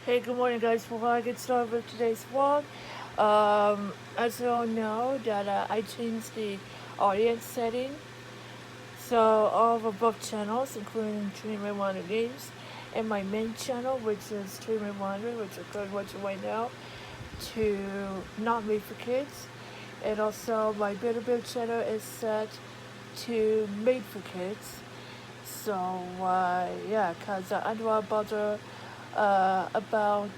Hey, good morning, guys. Before I get started with today's vlog, as you all know, that I changed the audience setting. So all of both channels, including Dreamer Wonder Games, and my main channel, which is Dreamer Wonder, which I'm currently watching right now, to not made for kids. And also my Bitter Bill channel is set to made for kids. So yeah, cause I don't want to bother about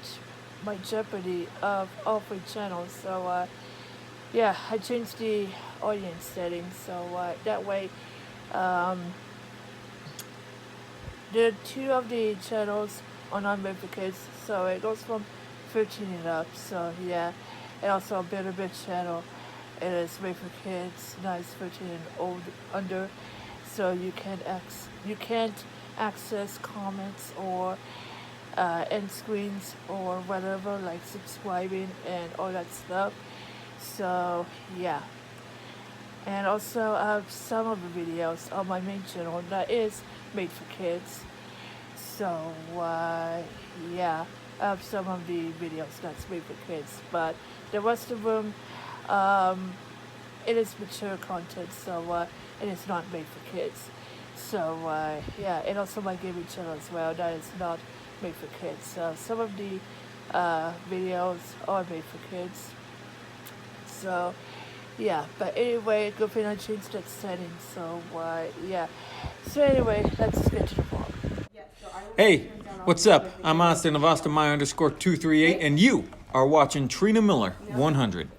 my Jeopardy of all three channels. So yeah, I changed the audience settings so that way um, the two of the channels are not made for kids. So it goes from 13 and up. So yeah, and also a Bitter Bit channel. It is made for kids, not 13 and old under. So you can't access comments or end screens or whatever, like subscribing and all that stuff. So yeah, and also some of the videos on my main channel that is made for kids. So yeah, I have some of the videos that's made for kids, but the rest of them, um, it is mature content, so it is not made for kids. So yeah, and also my gaming channel as well, that is not made for kids. So some of the videos are made for kids. So yeah, but anyway, good thing I changed that setting. So yeah. So anyway, let's get to the vlog. Hey, what's up? I'm Austin of Austin underscore 238, and you are watching Trina Miller 100.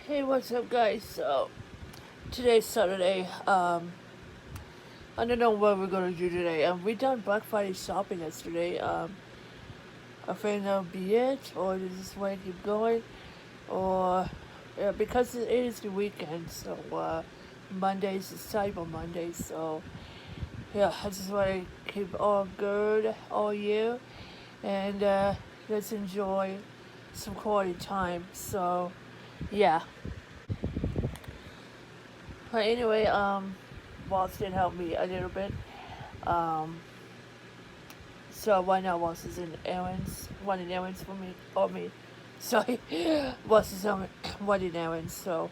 Hey, what's up, guys? So today's Saturday. I don't know what we're gonna do today. We done Black Friday shopping yesterday. I think that'll be it, or this is way to keep going, or yeah, because it is the weekend, so Mondays is Cyber Monday, so yeah, I just want to keep all good all year, and let's enjoy some quality time. So yeah. But anyway, Waltz did help me a little bit. Um, so why not Waltz is in errands, running errands for me, or me. Sorry, Waltz is running errands. So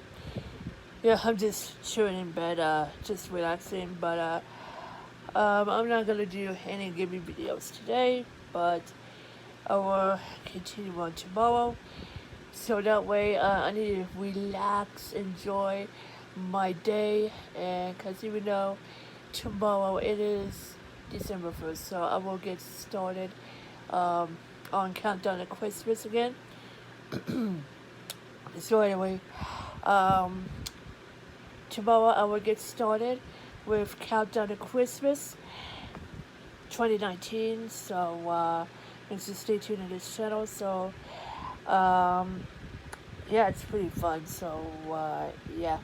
yeah, I'm just chilling in bed, just relaxing. But I'm not gonna do any gaming videos today, but I will continue on tomorrow. So that way, I need to relax, enjoy my day, and because even though tomorrow it is December 1st, so I will get started on Countdown to Christmas again. So anyway, um, tomorrow I will get started with Countdown to Christmas 2019. So just stay tuned to this channel. So yeah, it's pretty fun. So yeah.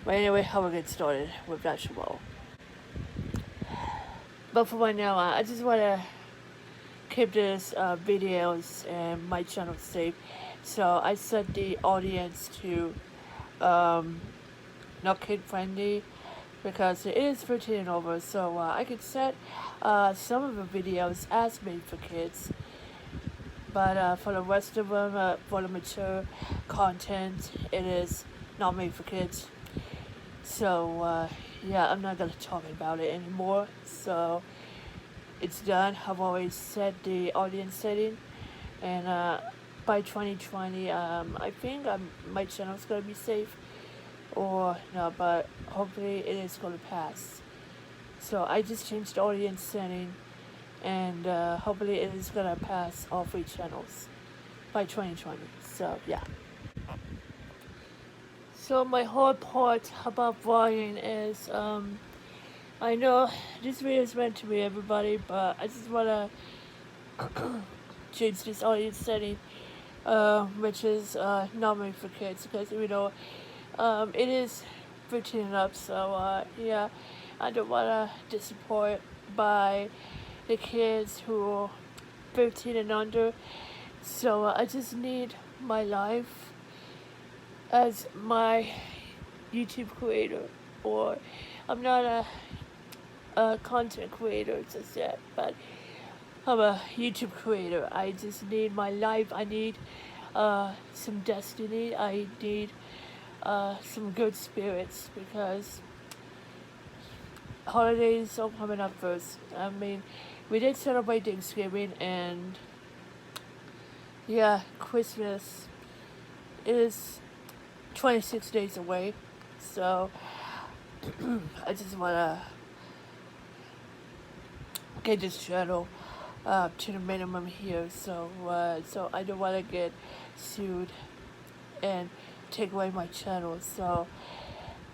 But anyway, I will get started with that tomorrow. But for right now, I just want to keep this videos and my channel safe. So I set the audience to not kid friendly because it is 13 and over. So I could set some of the videos as made for kids. But for the rest of them, for the mature content, it is not made for kids. So yeah, I'm not gonna talk about it anymore. So it's done. I've always set the audience setting, and by 2020, I think my channel's gonna be safe, or no, but hopefully it is gonna pass. So I just changed the audience setting, and hopefully it is gonna pass all three channels by 2020. So yeah. So my whole part about vlogging is I know this video is meant to be everybody, but I just wanna change this audience setting, which is not made for kids, because It is 15 and up, so yeah, I don't want to disappoint by the kids who are 15 and under. So I just need my life as my YouTube creator, or I'm not a content creator just yet, but I'm a YouTube creator. I just need my life. I need some destiny. I need some good spirits, because holidays are coming up first. I mean, we did celebrate Thanksgiving, and yeah, Christmas is 26 days away. So I just want to get this channel to the minimum here. So I don't want to get sued and take away my channel. So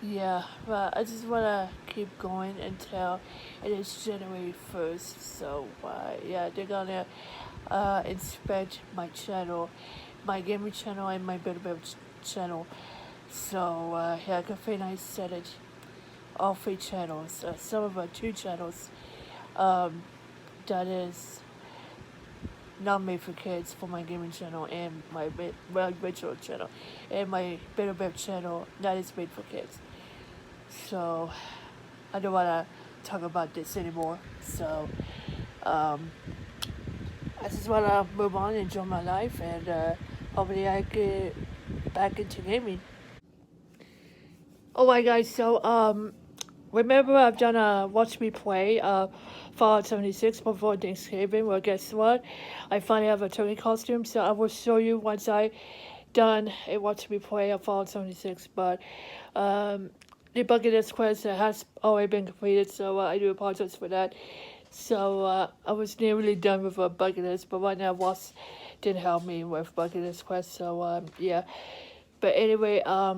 yeah, but I just want to keep going until it is January 1st. So yeah, they're gonna inspect my channel, my gaming channel, and my Build-A-Bear channel. So yeah, Cafe and I said it, all 3 channels. Some of our 2 channels that is not made for kids, for my gaming channel and my virtual channel, and my Build-A-Bear channel that is made for kids. So I don't want to talk about this anymore. So I just want to move on, enjoy my life, and hopefully I get back into gaming. Oh my guys, so remember I've done a watch me play Fallout 76 before Thanksgiving. Well, guess what? I finally have a turkey costume, so I will show you once I done a watch me play of Fallout 76. But the bucket list quest has already been completed, so I do apologize for that. So I was nearly done with a bucket list, but right now Ross didn't help me with bucket list quest. So yeah. But anyway, I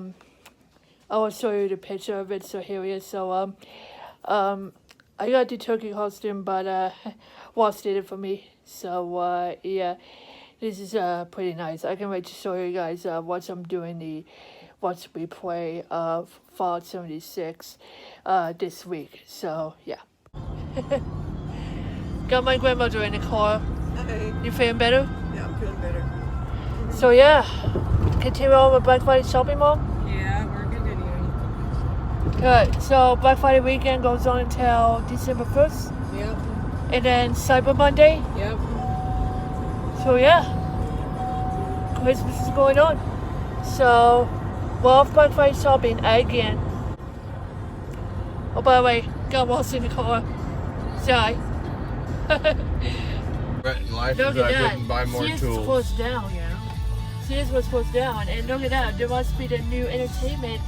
will show you the picture of it. So here it is. So I got the turkey costume, but Ross did it for me. So yeah, this is pretty nice. I can't wait to show you guys once I'm doing the watch me play of Fallout 76 this week. So yeah. Got my grandmother in the car. Hey. You feeling better? Yeah, I'm feeling better. So yeah, continue on with Black Friday shopping, Mom? Yeah, we're continuing. Good. So Black Friday weekend goes on until December 1st. Yep. And then Cyber Monday. Yep. So yeah, Christmas is going on. So we're off Black Friday shopping again. Oh, by the way, got Ross in the car. Sorry. But in life Look is at I that. didn't buy more Sears tools. closed down, you know. Sears was closed down, and look at that. There must be the new entertainment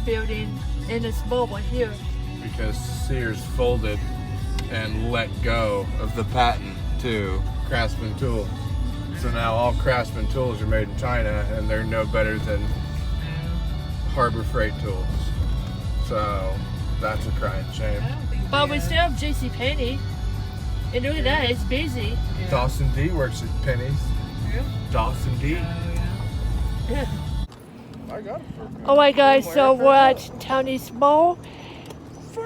building in this mobile here. Because Sears folded and let go of the patent to Craftsman tools. So now all Craftsman tools are made in China, and they're no better than Harbor Freight tools. So that's a crying shame. But we still have JCPenney. And look at that, it's busy. Dawson D works at Penny's. Yeah. Dawson D. Yeah. I got it for Alright guys, so we're at Townies Mall.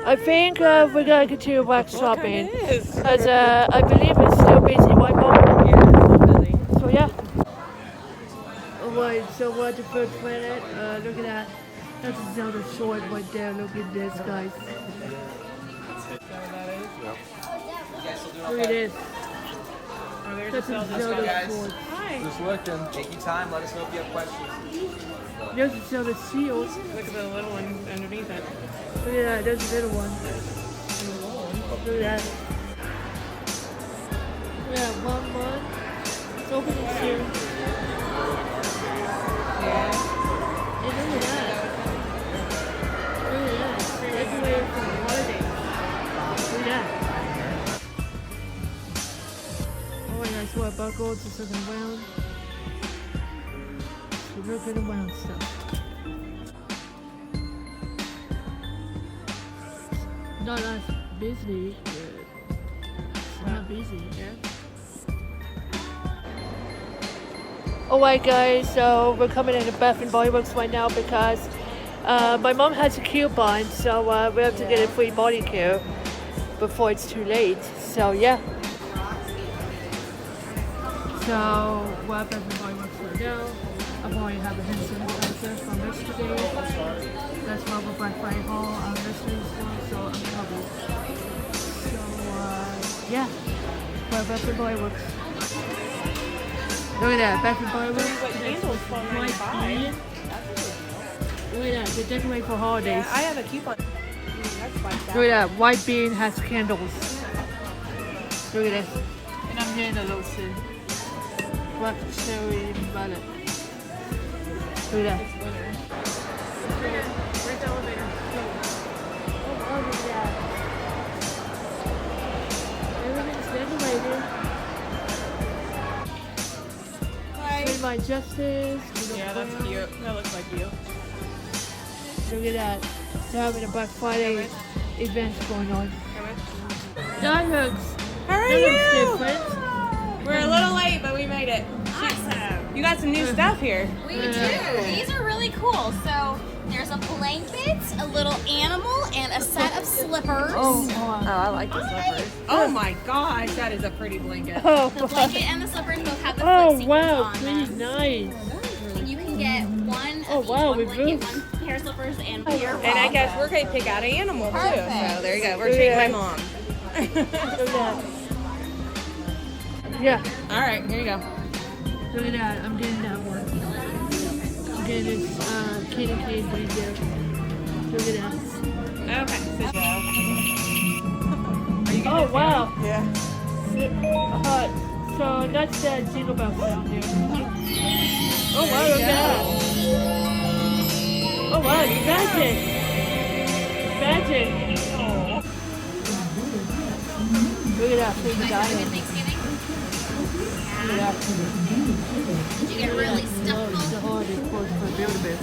I think we're gonna continue back shopping. It is. Because I believe it's still busy, right Mom? Yeah, it's busy. So yeah. Alright, so we're at the Third Planet. Look at that. That's a Zelda sword right there. Look at this, guys. Look at this. Are there That's a Zelda sword. Hi. Just looking. Take your time. Let us know if you have questions. There's a Zelda shield. Look at the little one underneath it. Look at that, there's a little one. Look at that. Yeah, one. It's open this year. Yeah. And look at that. Look at that. It's everywhere from the holidays. Look at that. Oh yeah, so I buckled, just looking around. Just looking around stuff. Not as busy, but it's not busy. Yeah. Alright guys, so we're coming into Bath and Body Works right now because My mom has a coupon, so we have to get a free body care before it's too late. So yeah. So what Bath and Body Works right now? I've already have a hand sanitizer from yesterday. That's why we're Black Friday haul on yesterday's store, so I'm covered. So yeah, what Bath and Body Works. Look at that, Bath and Body Works. White bean. Look at that, they're decorating for holidays. I have a coupon. That's like that. Look at that, white bean has candles. Look at this. And I'm getting a little sin. Black cherry violet. Look at that. Where's the elevator? Oh, look at that. Everything's decorated. With my justice. Yeah, that's cute. That looks like you. Look at that. They're having a Black Friday event going on. That looks. How are That looks you? different. We're a little late, but we made it. Awesome. You got some new stuff here. We do. These are really cool. So there's a blanket, a little animal, and a set of slippers. Oh, wow. I like the slippers. Oh my gosh, that is a pretty blanket. Oh, The blanket and the slippers both have the oh foot sequins wow, on pretty them. nice. And you can get one Oh, of each, wow, one with blanket, boots. one pair of slippers, and a pair of And I bras. guess we're going to pick out an animal too. Perfect. So there you go. We're treating my mom. Look at that. Yeah, All right, here you go. look at that. I'm getting that one. I'm getting this Katie Kane right there. Look at that. Okay. Oh wow. Yeah. So that's that jingle bell sound here. Oh wow, look at that. Oh wow, it's magic. It's magic. Look at that, big Nice. Have a good diamond. Thanksgiving. Look at that. Did you get really Oh, stuffed it's full? a holiday course for Build-A-Bear.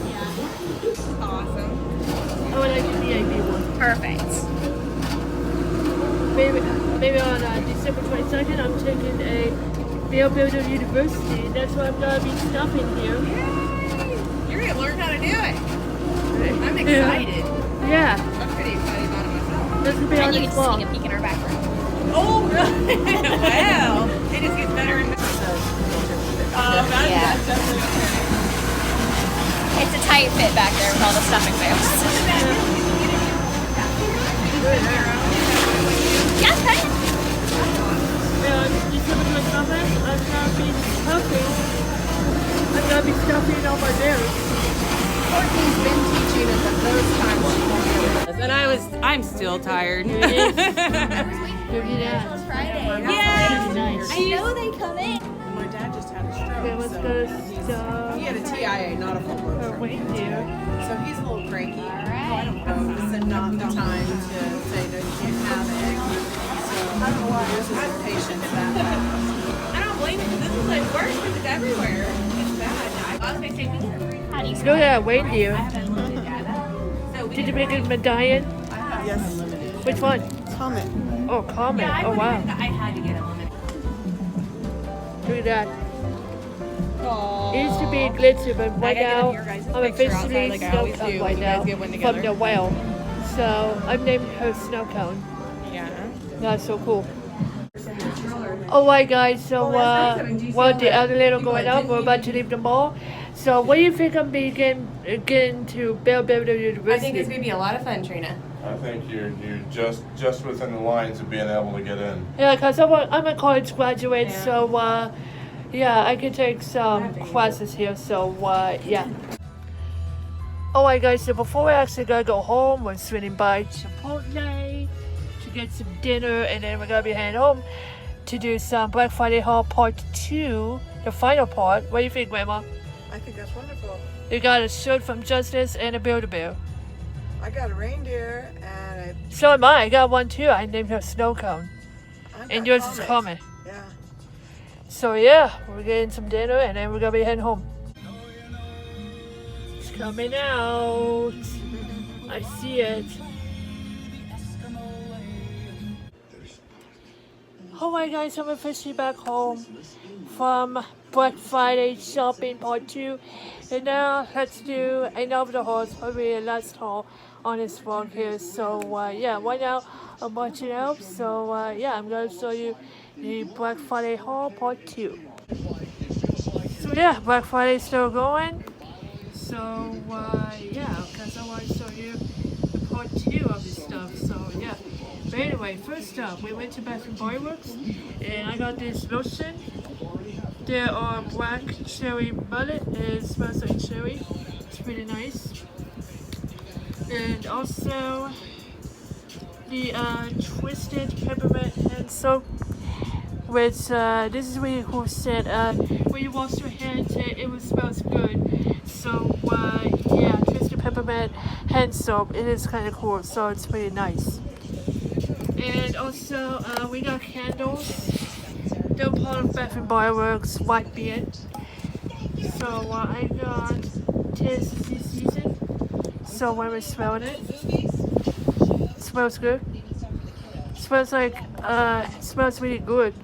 Awesome. I would like the VIP one. Perfect. Maybe on December 22nd, I'm taking a Bell Builder University. That's what I'm gonna be stuffing here. You're going to learn how to do it. I'm Yeah. excited. Yeah, I'm pretty excited about it myself. this will be on And you this can just vlog. sneak a peek in our back room. Oh, really? Wow. It just gets better and better. Yeah. That's definitely okay. It's a tight fit back there with all the stuffing booths. Yeah, okay. Yeah, on December 22nd, I'm gonna be stuffing all my bears. Courtney's been teaching us the first time she won't be able to. And I'm still tired. Here it is. Look at that. Friday. Pretty nice. I know they come in. My dad just had a Okay, stroke. let's So go stuff he had a TIA, not a full blown our stroke. reindeer. So he's a little cranky. right. This is not the time to say no, you can't have it. So this is patient about that. I don't blame you. This is like worse because it's everywhere. It's bad. I was going to take How do you Look at that reindeer. So we Did you make a medallion? Yes, Which one? Comet. Oh, Comet. I Oh, wow. I had to get a lemon. Look at that. It used to be glitzy, but right gotta get now your guys' I'm picture outside officially like I snow always cone do right when you guys now get one from together. the whale. So I've named her Snow Cone. Yeah. That's so cool. Alright guys, so while the other little going up, we're about to leave the mall. So what do you think I'm getting to Bell Builder I think it's University? going to be a lot of fun, Trina. I think you're just within the lines of being able to get in. Yeah, because I'm a college graduate, Yeah. so yeah, I can take some classes here, so yeah. Alright guys, so before we actually gotta go home, we're swinging by Chipotle to get some dinner, and then we're gonna be heading home to do some Black Friday haul part 2, the final part. What do you think, Grandma? I think that's wonderful. You got a shirt from Justice and a Build-A-Bear. I got a reindeer and So am I got one too. I named her Snow Cone. And yours is Comet. Yeah. So yeah, we're getting some dinner and then we're gonna be heading home. It's coming out. I see it. Alright guys, I'm officially back home from Black Friday shopping part 2. And now let's do another haul, probably the last haul on this vlog here. So yeah, right now I'm watching out. So yeah, I'm gonna show you the Black Friday haul part 2. So yeah, Black Friday's still going. So yeah, because I want to show you the part 2 of this stuff. So yeah. But anyway, first up, we went to Bath and Body Works, and I got this lotion. There are black cherry mullet. It smells like cherry. It's really nice. And also the Twisted Peppermint Hand Soap, which this is really cool scent. When you wash your hands, it smells good. So yeah, Twisted Peppermint Hand Soap. It is kind of cool. So it's pretty nice. And also we got candles. They're part of Bath and Body Works White Beard. So I got Tis the Season. So when we're smelling it, it smells good. It smells like it smells really good.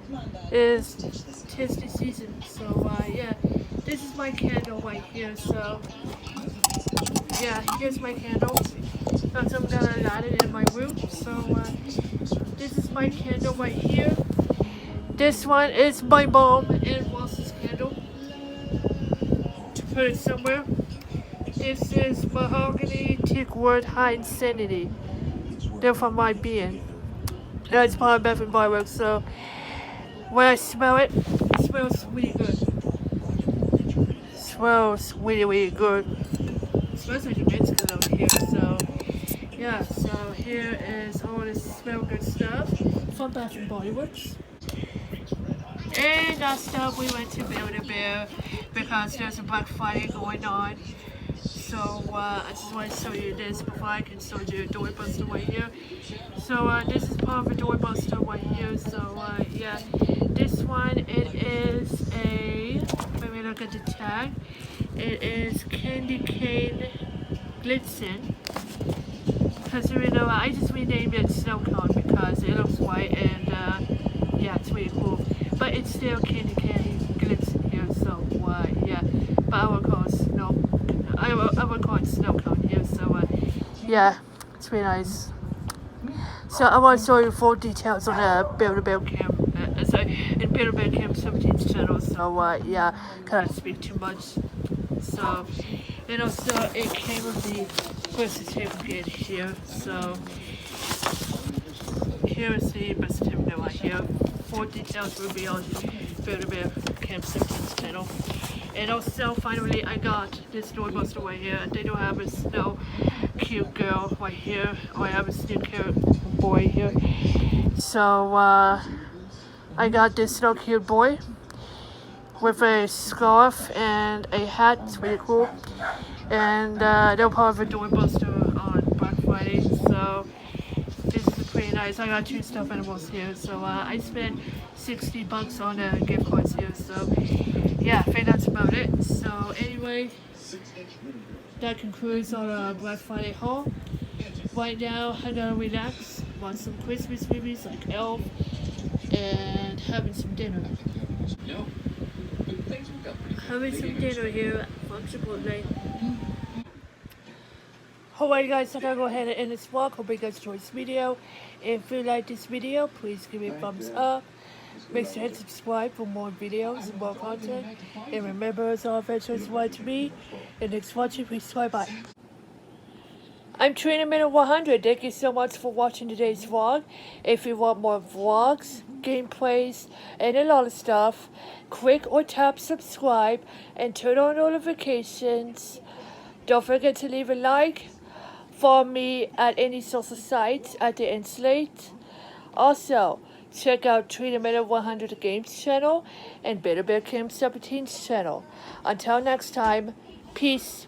It's Tis the Season. So yeah, this is my candle right here. So yeah, here's my candle. And I'm gonna light it in my room. So this is my candle right here. This one is my mom and Ross's candle. To put it somewhere. This is Mahogany Teakwood High Insanity. They're from my being. It's part of Bath and Body Works, so when I smell it, it smells really good. It smells really, really good. It smells like a Mexican over here, so yeah, so here is all this smell good stuff from Bath and Body Works. And last up, we went to Build-A-Bear because there's a Black Friday going on. So I just want to show you this before I can show you a doorbuster right here. So this is part of a doorbuster right here. So yeah, this one, it is a, let me look at the tag. It is Candy Cane Blitzen. Because you know, I just renamed it Snow Cone because it looks white and yeah, it's really cool. But it's still Candy Cane Blitzen here, so yeah. But I will call it Snow. I will call it Snow Cone here, so yeah, it's really nice. So I want to show you full details on the Build-A-Bear Camp, sorry, in Build-A-Bear Camp 17's channel. So yeah, can't speak too much. So and also it came with the birth certificate here. So here is the birth certificate right here. Full details will be on Build-A-Bear Camp 17's channel. And also, finally, I got this doorbuster right here. They don't have a snow cute girl right here, or I have a snow cute boy here. So I got this snow cute boy with a scarf and a hat. It's really cool. And they're part of a doorbuster on Black Friday. So this is pretty nice. I got 2 stuffed animals here. So I spent $60 on gift cards here. So yeah, I think that's about it. So anyway, that concludes our Black Friday haul. Right now, I'm gonna relax, watch some Christmas movies like Elf, and having some dinner. Having some dinner here from Chipotle. Alright guys, so I'm gonna go ahead and end this vlog. Hope you guys enjoyed this video. If you like this video, please give me a thumbs up. Make sure to hit subscribe for more videos and more content. And remember, it's all adventures right to me. And thanks for watching. Please subscribe. Bye. I'm Trina Minute 100. Thank you so much for watching today's vlog. If you want more vlogs, gameplays, and a lot of stuff, click or tap subscribe and turn on notifications. Don't forget to leave a like. Follow me at any social sites at the Inslate. Also, check out Trina Minute 100 Games channel and Build-A-Bear Camp 17's channel. Until next time, peace.